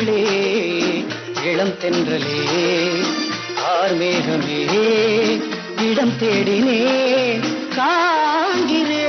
பூக்களே இளம் தென்றலே ஆர்மேகமே இடம் தேடினே காண்கிறே.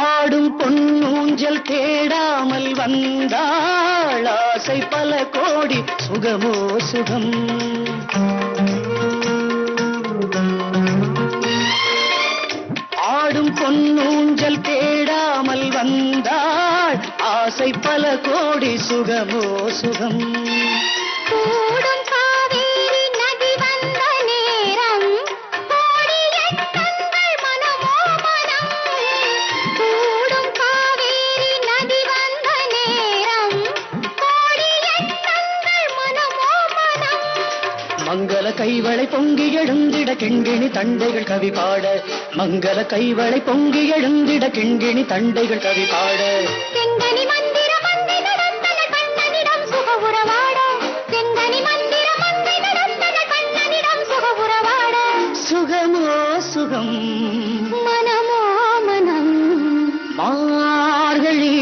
ஆடும் பொன்னூஞ்சல் தேடாமல் வந்தாள் ஆசை பல கோடி சுகமோ சுகம். ஆடும் பொன்னூஞ்சல் தேடாமல் வந்தாள் ஆசை பல கோடி சுகமோ சுகம். மங்கள கைவளை பொங்கி எழுந்திட கிண்கிணி தண்டைகள் கவி பாட. மங்கள கைவளை பொங்கி எழுந்திட கிண்கிணி தண்டைகள் கவி பாட. செங்கனி மந்திர மந்தை நடந்தன கண்ணனிடம் சுக உறவாட. செங்கனி மந்திர மந்தை நடந்தன கண்ணனிடம் சுக உறவாட. சுகமோ சுகம் மனமோ மனம். மார்கழி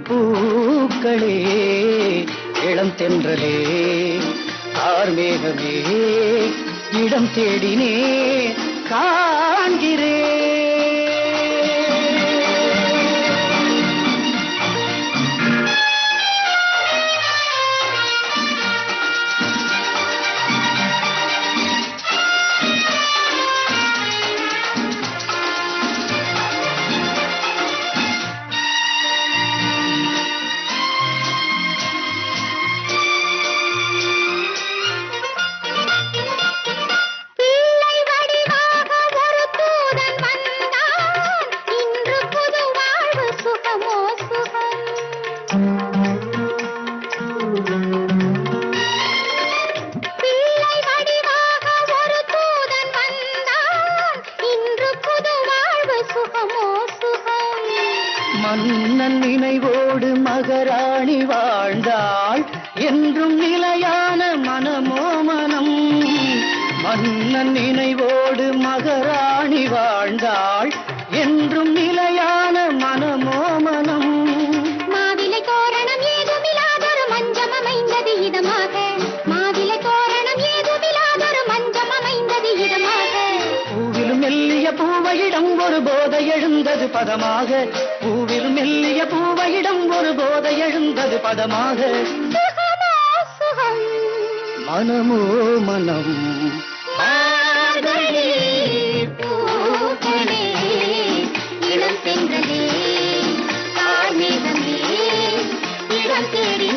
பூக்களே இளம் தென்றலே ஆர்மேகமே இடம் தேடினே காண்கிறே. மன்னன் நினைவோடு மகராணி வாழ்ந்தாள் என்றும் நிலையான மனமோ மனம். மன்னன் நினைவோடு மகராணி வாழ்ந்தாள் என்றும் நிலையான மனமோ மனம். மாவிலை தோரணம் ஏதுமில்லாதொரு மஞ்சம் அமைந்தது இதமாக. மாவிலை தோரணம் ஏதுமில்லாதொரு மஞ்சம் அமைந்தது இதமாக. பூவிலும் மெல்லிய பூவையிடம் ஒரு போதை எழுந்தது பதமாக. பூவில் மெல்லிய பூவையிடம் ஒரு போதை எழுந்தது பதமாக. சுகமோ சுகம் மனமோ மனம். மார்கழி பூக்களே இளம் தென்றலே ஆர்மேகமே இடம் தேடி